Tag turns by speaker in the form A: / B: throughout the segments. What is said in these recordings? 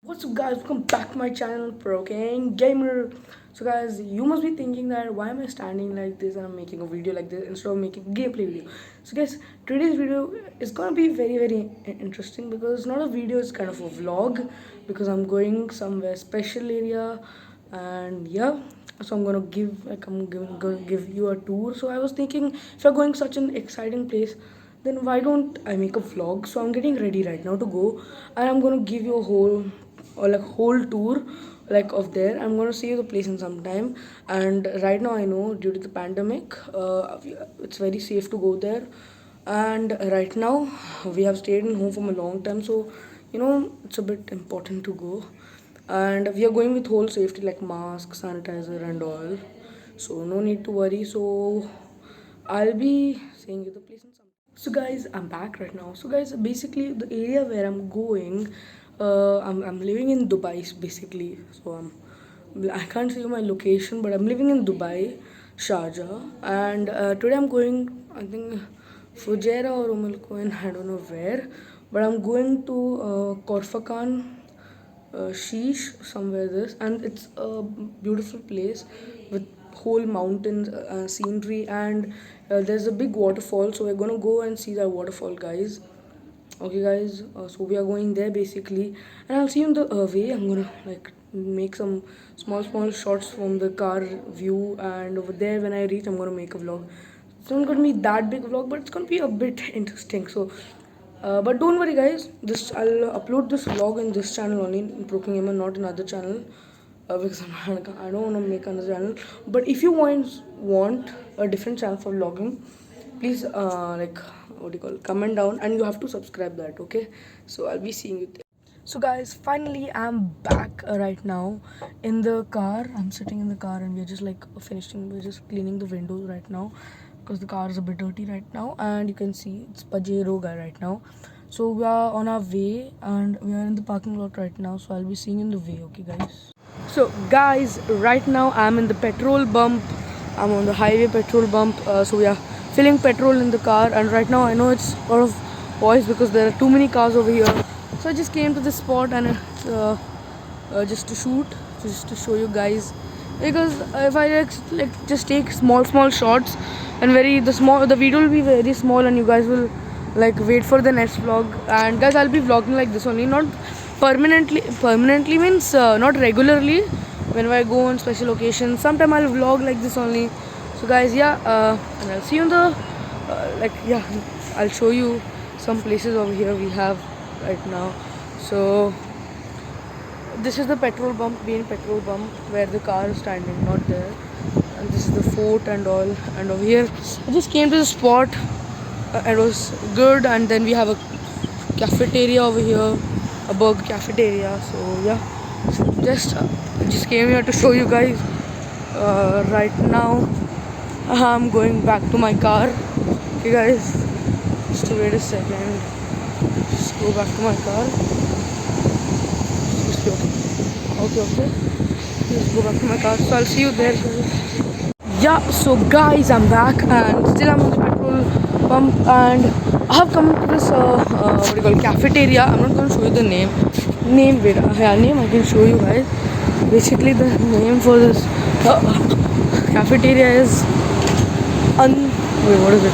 A: What's up guys, welcome back to my channel Pro King Gamer. So guys, you must be thinking that why am I standing like this and I'm making a video like this instead of making a gameplay video. So guys, today's video is gonna be very interesting because it's not a video, it's kind of a vlog because I'm going somewhere special area. And yeah, so gonna give you a tour. So I was thinking, if you're going such an exciting place, then why don't I make a vlog? So I'm getting ready right now to go, and I'm gonna give you a whole tour like of there. I'm gonna see you the place in some time. And right now I know due to the pandemic, it's very safe to go there. And right now we have stayed in home for a long time, so it's a bit important to go. And we are going with whole safety like mask, sanitizer, and all. So no need to worry. So I'll be saying you the place in some. So guys, I'm back right now. So guys, basically the area where I'm going, I'm living in Dubai basically. So I can't say my location, but I'm living in Dubai, Sharjah, and today I'm going. I think Fujairah or Coin, I don't know where, but I'm going to Korfakan, Sheesh, somewhere this, and it's a beautiful place with whole mountains, scenery, and there's a big waterfall. So we're gonna go and see that waterfall, guys. Okay, guys. So we are going there basically, and I'll see you on the way. I'm gonna like make some small shots from the car view, and over there when I reach, I'm gonna make a vlog. It's not gonna be that big vlog, but it's gonna be a bit interesting. So but don't worry guys, this I'll upload this vlog in this channel only, in Proking Gamer, not in other channel, because I don't want to make another channel. But if you want a different channel for vlogging, please like what do you call, comment down, and you have to subscribe that. Okay, so I'll be seeing you there. So guys, finally I'm back right now in the car. I'm sitting in the car and we're just like finishing, we're just cleaning the windows right now because the car is a bit dirty right now, and you can see it's Pajero guy right now. So we are on our way and we are in the parking lot right now, so I'll be seeing you in the way. Okay guys, so guys, right now I'm in the petrol bump. I'm on the highway petrol bump. So we are filling petrol in the car, and right now I know it's a lot of voice because there are too many cars over here. So I just came to this spot and just to shoot, just to show you guys, because if I like just take small shots, and the video will be very small, and you guys will like wait for the next vlog. And guys, I'll be vlogging like this only, not permanently means not regularly. When I go on special occasions, sometime I'll vlog like this only. So guys, yeah, and I'll see you in the I'll show you some places over here we have right now. So this is the petrol bump, main petrol bump where the car is standing, not there. And this is the fort and all. And over here, I just came to the spot. It was good. And then we have a cafeteria over here, a burger cafeteria. So yeah, just came here to show you guys. Right now, I'm going back to my car. Okay, guys, just wait a second. Just go back to my car. Okay. Let's go back to my car. So I'll see you there. Yeah, so guys, I'm back and still I'm on the petrol pump, and I have come to this what do you call, cafeteria. I'm not going to show you the name. Wait, name I can show you guys. Basically, the name for this cafeteria is what is it?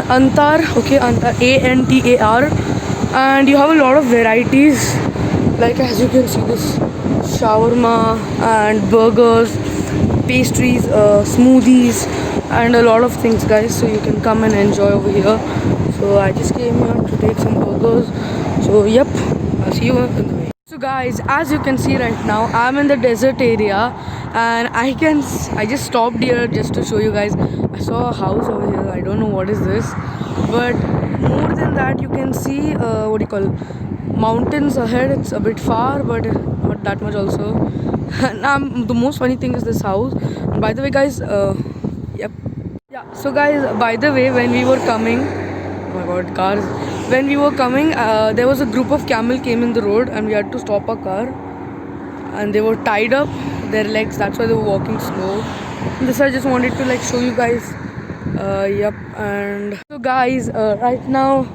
A: Antar. Okay, Antar, Antar, and you have a lot of varieties. Like as you can see, this shawarma and burgers, pastries, smoothies, and a lot of things, guys. So you can come and enjoy over here. So I just came here to take some burgers. So yep, I'll see you in the way. So guys, as you can see right now, I'm in the desert area, and I just stopped here just to show you guys. I saw a house over here. I don't know what is this, but more than that, you can see what do you call, mountains ahead. It's a bit far, but not that much also. And the most funny thing is this house. And by the way, guys, yep, yeah. So guys, by the way, when we were coming, oh my god, cars. When we were coming, there was a group of camel came in the road, and we had to stop our car. And they were tied up their legs. That's why they were walking slow. And this I just wanted to like show you guys. Yep. And so guys, right now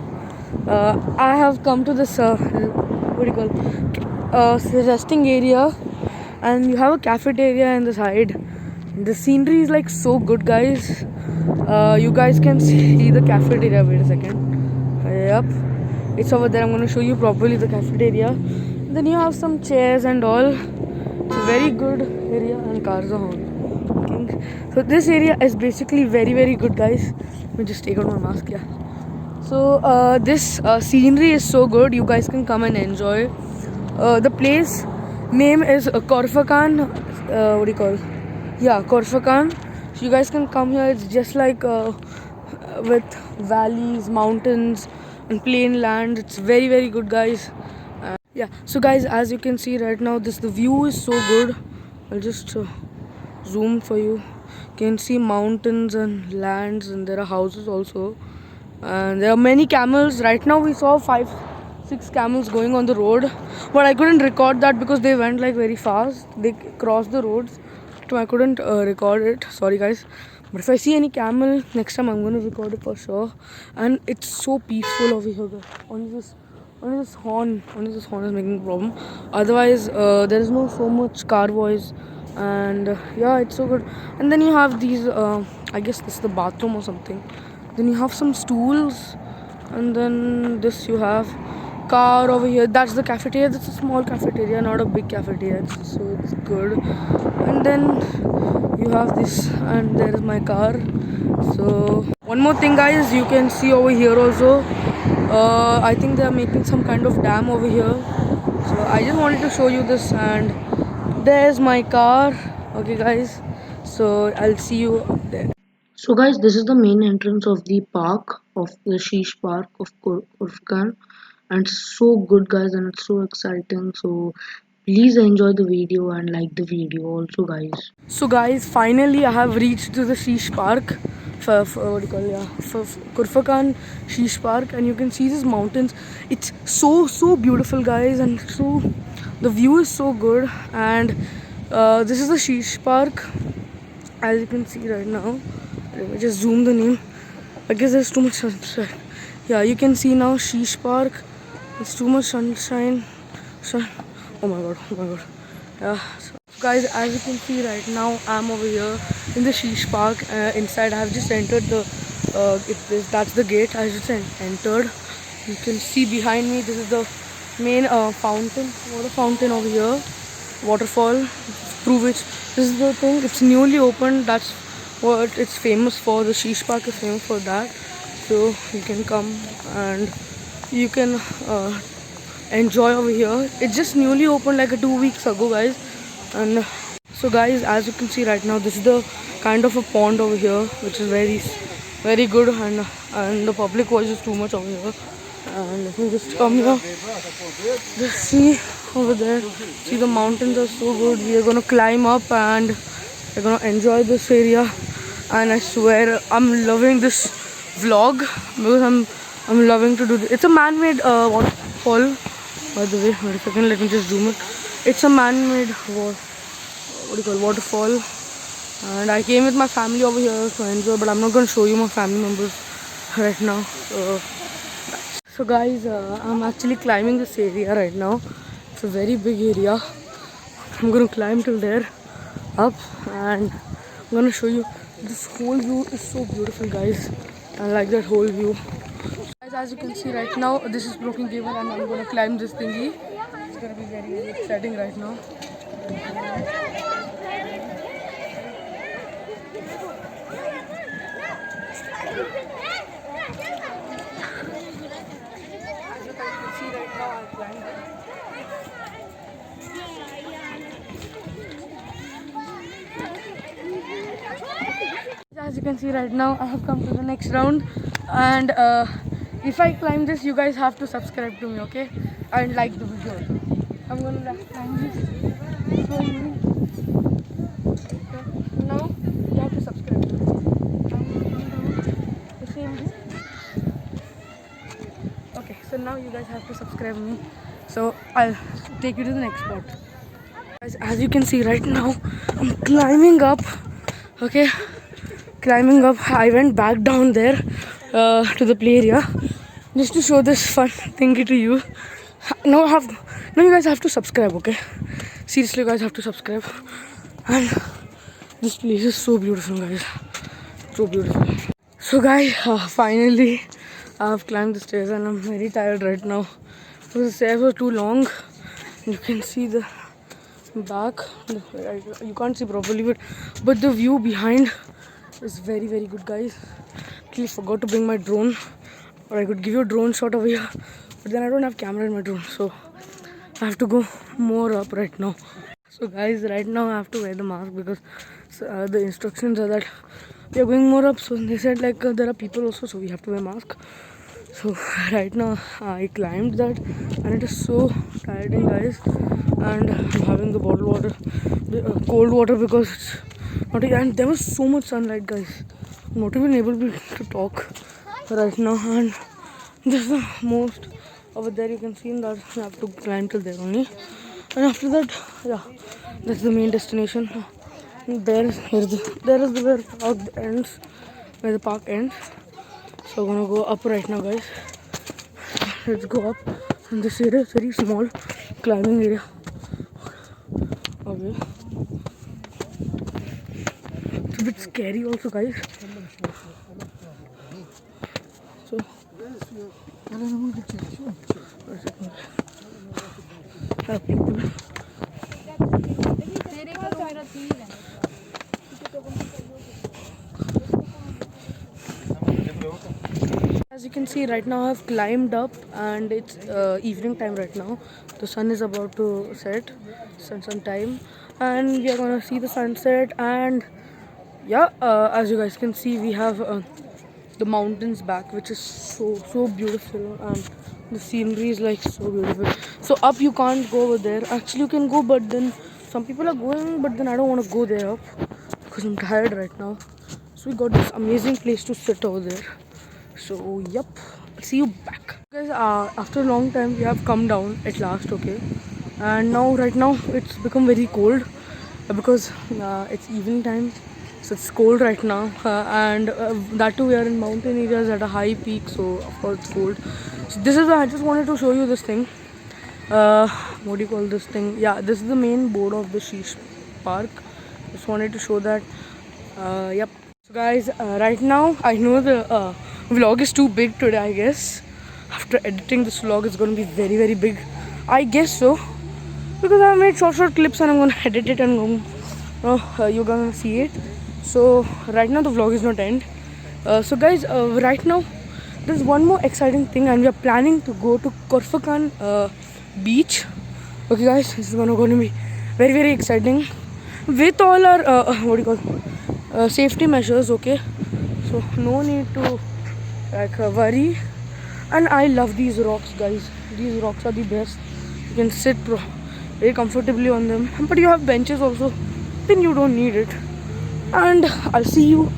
A: I have come to this what do you call, resting area, and you have a cafeteria in the side. The scenery is like so good, guys. You guys can see the cafeteria. Wait a second. Yep, it's over there. I'm gonna show you properly the cafeteria. Then you have some chairs and all. It's a very good area, and cars are honking. So this area is basically very good, guys. Let me just take out my mask. Yeah. So this scenery is so good. You guys can come and enjoy. The place name is Corfacan. What do you call? Yeah, Corfacan. So you guys can come here. It's just like with valleys, mountains, and plain land. It's very good, guys. Yeah. So guys, as you can see right now, the view is so good. I'll just zoom for you. You can see mountains and lands, and there are houses also. And there are many camels. Right now we saw 5-6 camels going on the road, but I couldn't record that because they went like very fast. They crossed the roads, so I couldn't record it. Sorry guys. But if I see any camel next time, I'm gonna record it for sure. And it's so peaceful over here, guys. Only this horn is making a problem. Otherwise there is no so much car voice. And yeah, it's so good. And then you have these I guess this is the bathroom or something. Then you have some stools, and then this you have car over here. That's the cafeteria. That's a small cafeteria, not a big cafeteria. So it's good. And then you have this, and there is my car. So one more thing, guys, you can see over here also. I think they are making some kind of dam over here. So I just wanted to show you this, and there's my car. Okay, guys. So I'll see you up there. So guys, this is the main entrance of the park, of the Sheesh Park of Corfkan, and it's so good, guys, and it's so exciting. So please enjoy the video and like the video also, guys. So guys, finally I have reached to the Sheesh Park, for what do you call, yeah, for Corfkan Sheesh Park, and you can see these mountains. It's so beautiful, guys, and so the view is so good. And this is the Sheesh Park, as you can see right now. Let me just zoom the name. I guess there's too much sunshine. Yeah, you can see now Sheesh Park. It's too much sunshine. Oh my god. Yeah. So guys, as you can see right now, I'm over here in the Sheesh Park. Inside, I have just entered the. That's the gate. I just entered. You can see behind me. This is the main fountain, water fountain over here. Waterfall, through which this is the thing. It's newly opened. That's what it's famous for. The Sheesh Park is famous for that. So you can come and you can enjoy over here. It's just newly opened like 2 weeks ago, guys. And so guys, as you can see right now, this is the kind of a pond over here, which is very good, and the public was just too much over here. And let me just come here. Just see over there. See, the mountains are so good. We are gonna climb up and we're gonna enjoy this area. And I swear I'm loving this vlog because I'm loving to do this. It's a man-made waterfall, by the way. Wait a second, let me just zoom it. It's a man-made waterfall, and I came with my family over here to enjoy, but I'm not going to show you my family members right now. So guys, I'm actually climbing this area right now. It's a very big area. I'm going to climb till there up, and I'm going to show you. This whole view is so beautiful, guys. I like that whole view. Guys, as you can see right now, this is Broken Cable, and I'm going to climb this thingy. It's going to be very exciting right now. As you can see right now, I have come to the next round, and if I climb this, you guys have to subscribe to me, okay, and like the video. I'm gonna climb this so easy. Now you have to subscribe to me. The same way. Okay, so now you guys have to subscribe to me, so I'll take you to the next spot. Guys, as you can see right now, I'm climbing up. Okay, climbing up. I went back down there to the play area just to show this fun thingy to you. Now you guys have to subscribe, okay? Seriously, you guys have to subscribe. And this place is so beautiful, guys. So beautiful. So, guys, finally, I've climbed the stairs and I'm very tired right now because the stairs were too long. You can see the back. You can't see properly, but the view behind is very, very good, guys. Actually, forgot to bring my drone, or I could give you a drone shot over here, but then I don't have camera in my drone, so I have to go more up right now. So guys, right now I have to wear the mask because the instructions are that we are going more up. So they said like there are people also, so we have to wear mask. So right now I climbed that and it is so tiring, guys. And I'm having the bottled water, the cold water, because it's not, and there was so much sunlight, guys. I'm not even able to talk right now, and this is the most over there. You can see in that I have to climb till there only, and after that, yeah, that's the main destination. There is the where park ends, where the park ends. So we're gonna go up right now, guys. Let's go up. And this area is very small, climbing area. Okay. It's a bit scary also, guys. So people. As you can see right now, I've climbed up and it's evening time right now. The sun is about to set, sun time, and we are gonna see the sunset. And yeah, as you guys can see, we have the mountains back, which is so beautiful, and the scenery is like so beautiful. So up you can't go over there. Actually, you can go, but then some people are going, but then I don't want to go there up because I'm tired right now. So we got this amazing place to sit over there. So yep, see you back, guys. After a long time we have come down at last, okay? And now right now it's become very cold because it's evening time, so it's cold right now, and that too we are in mountain areas at a high peak, so of course it's cold. So this is I just wanted to show you this thing. What do you call this thing? Yeah, this is the main board of the Sheesh Park. Just wanted to show that. Yep. So guys, right now I know the vlog is too big today, I guess. After editing this vlog, it's going to be very big, I guess so, because I made short clips and I'm going to edit it and you're going to see it. So right now the vlog is not end. So guys, right now there's one more exciting thing, and we are planning to go to Korfakan beach. Okay guys, this is going to be very exciting with all our what do you call safety measures, okay? So no need to like worry. And I love these rocks, guys. These rocks are the best. You can sit very comfortably on them, but you have benches also, then you don't need it. And I'll see you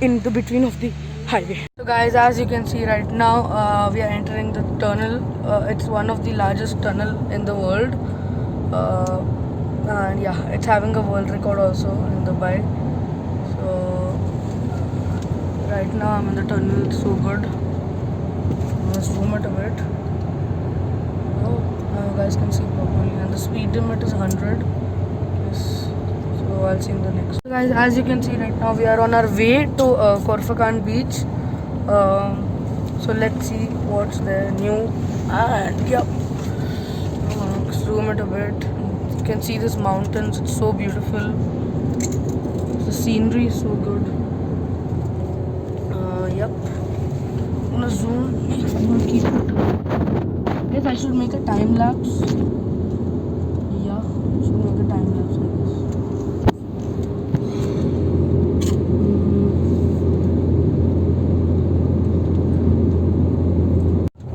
A: in the between of the highway. So guys, as you can see right now, we are entering the tunnel. It's one of the largest tunnel in the world, and yeah, it's having a world record also in Dubai. So right now I'm in the tunnel. It's so good. Let's zoom it a bit. Oh, now you guys can see properly, and the speed limit is 100. Yes. So I'll see in the next. So guys, as you can see right now, we are on our way to Korfakan beach. So let's see what's there new. And yep, zoom it a bit. You can see these mountains. It's so beautiful. The scenery is so good. Yep. I'm gonna zoom. I'm gonna keep it. Guess I should make a time lapse. Yeah, I should make a time lapse, I guess.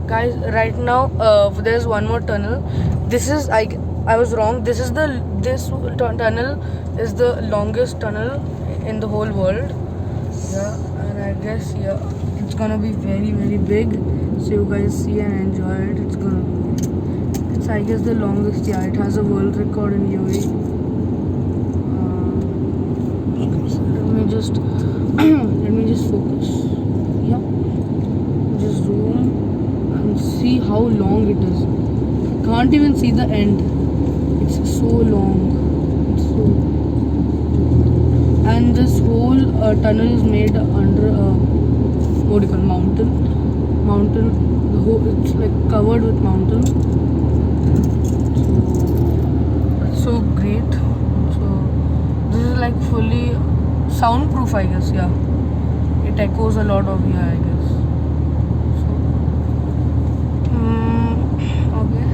A: Guys, right now there's one more tunnel. This is I was wrong. This tunnel is the longest tunnel in the whole world. Yeah, and I guess yeah, it's gonna be very big. So you guys see and enjoy it. It's I guess the longest. Yeah, it has a world record in UAE. Let me just let me just focus. Yeah, just zoom and see. see how long it is. Can't even see the end. It's so long. It's so. And this whole tunnel is made under a what do you call mountain. The whole it's like covered with mountains. It's so great. So this is like fully soundproof, I guess. Yeah, it echoes a lot of here, I guess. Okay.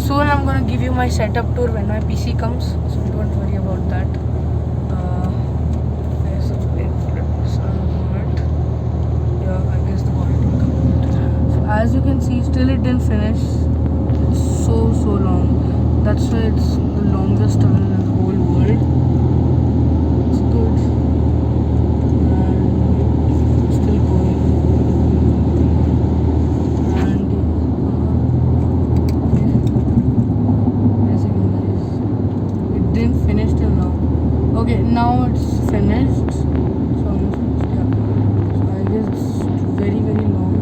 A: Soon I'm gonna give you my setup tour when my PC comes, so don't worry about that. There's a yeah, I guess the quality will come. So as you can see, still it didn't finish. It's so long. That's why it's the longest tunnel in the whole world. It's good. And it's still going. Didn't finish till now. Okay, now it's finished. So yeah. So I guess it's very long.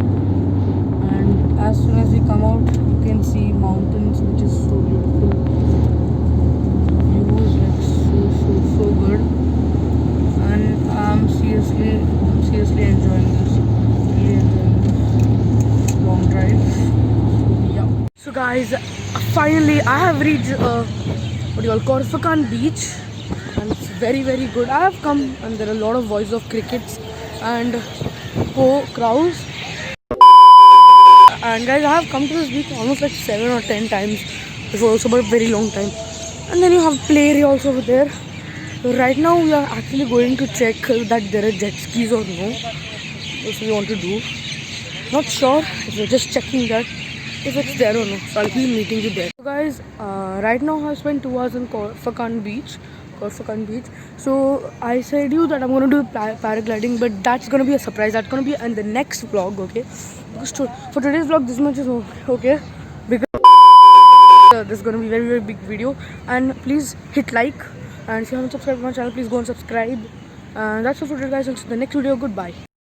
A: And as soon as we come out, you can see mountains, which is so beautiful. View is like so good. And I'm seriously enjoying this. Really enjoying this long drive. So yeah. So guys, finally I have reached what do you call Corsican beach, and it's very good. I have come and there are a lot of voices of crickets and crows. And guys, I have come to this beach almost like 7 or 10 times before, also, but a very long time. And then you have play area also over there. So right now we are actually going to check that there are jet skis or no. That's what we want to do. Not sure. We're just checking that if it's there or no. So I'll be meeting you there. So guys, right now I spent 2 hours in Corsican beach. So I said you that I'm going to do paragliding, but that's going to be a surprise. That's going to be in the next vlog, okay? Because for today's vlog, this much is okay. Because this is going to be very big video. And please hit like. And if you haven't subscribed to my channel, please go and subscribe. And that's all for today, guys. Until the next video, goodbye.